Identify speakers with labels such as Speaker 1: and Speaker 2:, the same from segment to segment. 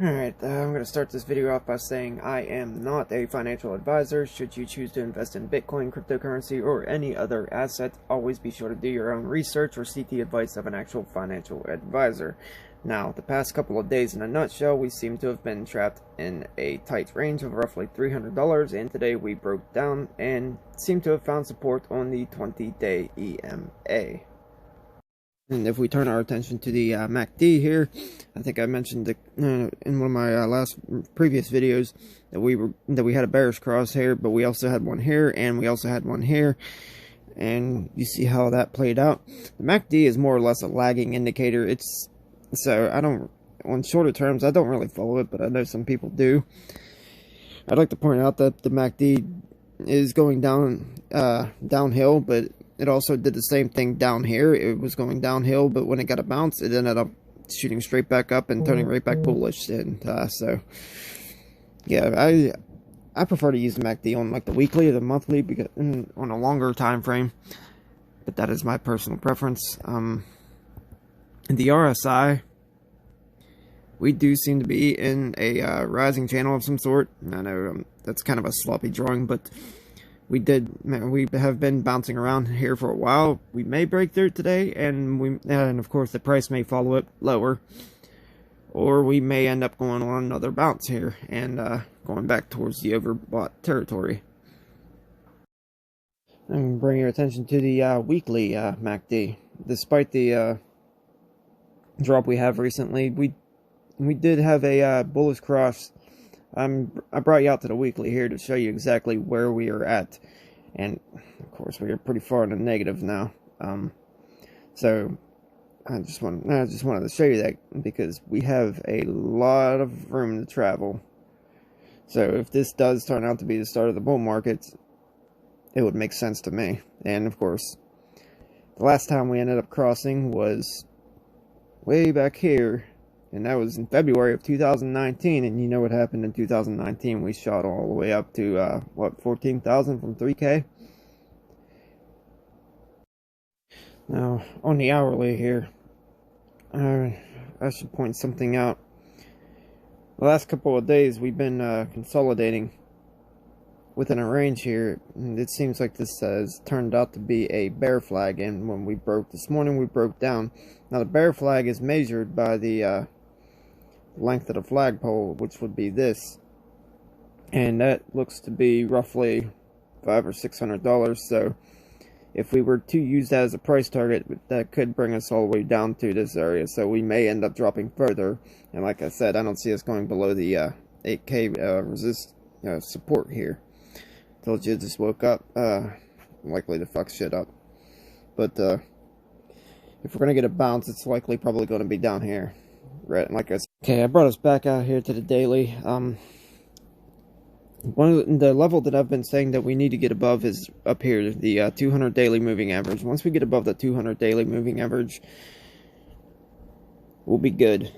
Speaker 1: Alright, I'm going to start this video off by saying I am not a financial advisor. Should you choose to invest in Bitcoin, cryptocurrency, or any other asset, always be sure to do your own research or seek the advice of an actual financial advisor. Now, the past couple of days in a nutshell, we seem to have been trapped in a tight range of roughly $300, and today we broke down and seem to have found support on the 20-day EMA. And if we turn our attention to the MACD here, I think I mentioned in one of my previous videos that we had a bearish cross here, but we also had one here, and we also had one here, and you see how that played out. The MACD is more or less a lagging indicator. On shorter terms, I don't really follow it, but I know some people do. I'd like to point out that the MACD is going downhill, but it also did the same thing down here. It was going downhill, but when it got a bounce, it ended up shooting straight back up and turning right back bullish. And so, yeah, I prefer to use the MACD on like the weekly or the monthly, because on a longer time frame. But that is my personal preference. In the RSI, we do seem to be in a rising channel of some sort. I know that's kind of a sloppy drawing, but we have been bouncing around here for a while. We may break through today, and of course the price may follow it lower, or we may end up going on another bounce here and going back towards the overbought territory. I'm bringing your attention to the weekly MACD. Despite the drop we have recently, we did have a bullish cross. I brought you out to the weekly here to show you exactly where we are at, and of course we are pretty far in the negative now. So I just wanted to show you that, because we have a lot of room to travel. So if this does turn out to be the start of the bull market, it would make sense to me. And of course, the last time we ended up crossing was way back here, and that was in February of 2019, and you know what happened in 2019. We shot all the way up to, 14,000 from 3K? Now, on the hourly here, I should point something out. The last couple of days, we've been consolidating within a range here, and it seems like this has turned out to be a bear flag, and when we broke this morning, we broke down. Now, the bear flag is measured by the length of the flagpole, which would be this, and that looks to be roughly $500 or $600. So if we were to use that as a price target, that could bring us all the way down to this area, so we may end up dropping further. And like I said, I don't see us going below the 8K support here. Told you, just woke up, likely to fuck shit up. But if we're gonna get a bounce, it's probably going to be down here. Right, like I said. Okay, I brought us back out here to the daily. The level that I've been saying that we need to get above is up here, the 200 daily moving average. Once we get above the 200 daily moving average, we'll be good.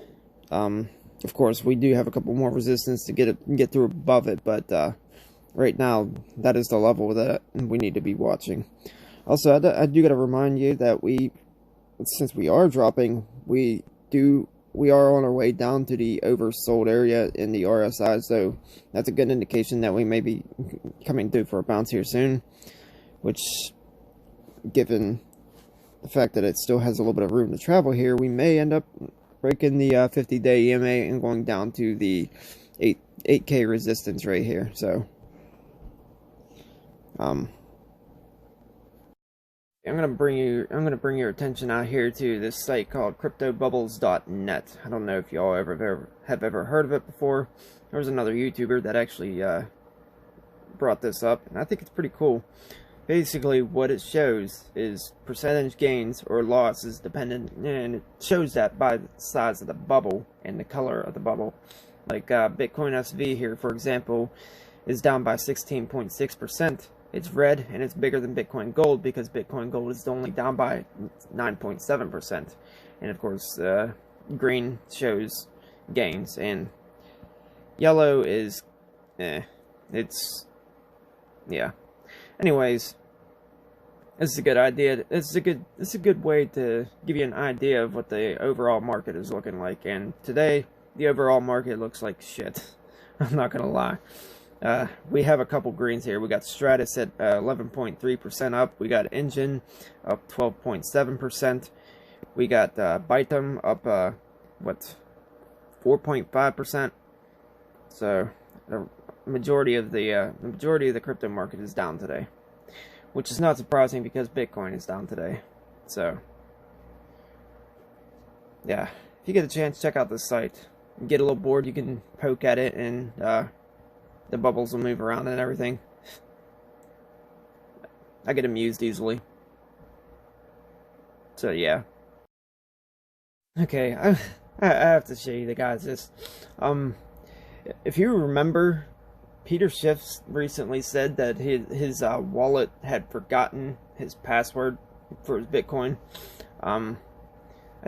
Speaker 1: Of course, we do have a couple more resistance to get through above it, but right now, that is the level that we need to be watching. Also, I do got to remind you that since we are dropping, we are on our way down to the oversold area in the RSI, so that's a good indication that we may be coming through for a bounce here soon, which, given the fact that it still has a little bit of room to travel here, we may end up breaking the 50-day EMA and going down to the 8K resistance right here. So I'm gonna bring your attention out here to this site called CryptoBubbles.net. I don't know if y'all have ever heard of it before. There was another YouTuber that actually brought this up, and I think it's pretty cool. Basically, what it shows is percentage gains or losses dependent, and it shows that by the size of the bubble and the color of the bubble. Like Bitcoin SV here, for example, is down by 16.6%. It's red, and it's bigger than Bitcoin Gold, because Bitcoin Gold is only down by 9.7%. And of course, green shows gains, and yellow is, yeah. Anyways, this is a good idea. This is a good way to give you an idea of what the overall market is looking like. And today, the overall market looks like shit. I'm not gonna lie. We have a couple greens here. We got Stratus at 11.3% up. We got Engine up 12.7%. We got Bytum up 4.5%. So the majority of the crypto market is down today, which is not surprising because Bitcoin is down today. So yeah, if you get a chance, check out this site. You get a little bored, you can poke at it, and the bubbles will move around and everything. I get amused easily. So yeah. Okay, I have to show you the guys this. If you remember, Peter Schiff recently said that his wallet had forgotten his password for his Bitcoin. I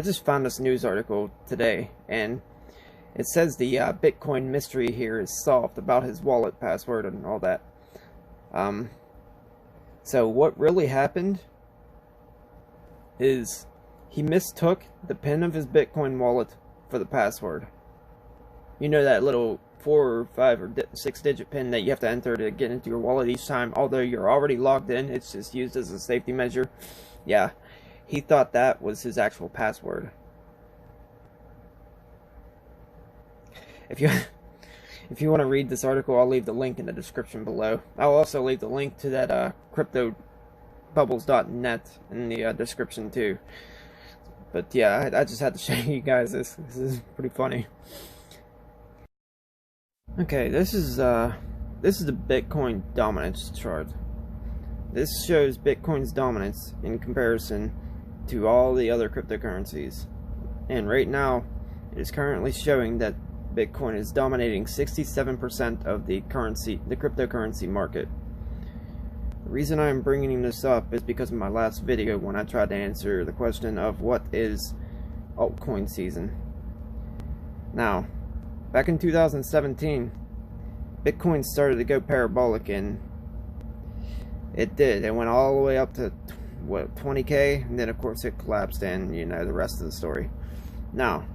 Speaker 1: just found this news article today, and it says the Bitcoin mystery here is solved about his wallet password and all that. So what really happened is he mistook the PIN of his Bitcoin wallet for the password. You know that little 4 or 5 or 6 digit PIN that you have to enter to get into your wallet each time, although you're already logged in, it's just used as a safety measure. Yeah, he thought that was his actual password. If you want to read this article, I'll leave the link in the description below. I'll also leave the link to that cryptobubbles.net in the description too. But yeah, I just had to show you guys this. This is pretty funny. Okay, this is the Bitcoin dominance chart. This shows Bitcoin's dominance in comparison to all the other cryptocurrencies. And right now, it is currently showing that Bitcoin is dominating 67% of the cryptocurrency market. The reason I'm bringing this up is because of my last video when I tried to answer the question of what is altcoin season. Now, back in 2017, Bitcoin started to go parabolic, and it did. It went all the way up to, what, 20K, and then of course it collapsed, and you know the rest of the story. Now,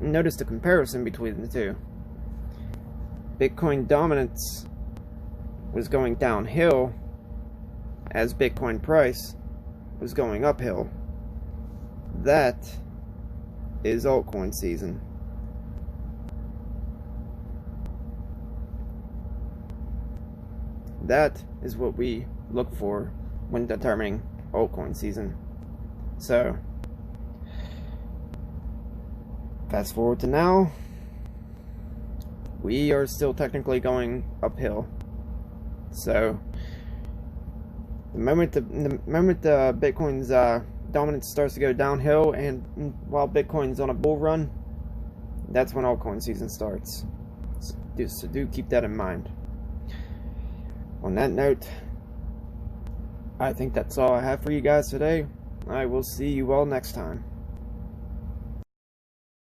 Speaker 1: notice the comparison between the two. Bitcoin dominance was going downhill as Bitcoin price was going uphill. That is altcoin season. That is what we look for when determining altcoin season. So, fast forward to now, we are still technically going uphill. So, the moment Bitcoin's dominance starts to go downhill, and while Bitcoin's on a bull run, that's when altcoin season starts. So do keep that in mind. On that note, I think that's all I have for you guys today. I will see you all next time.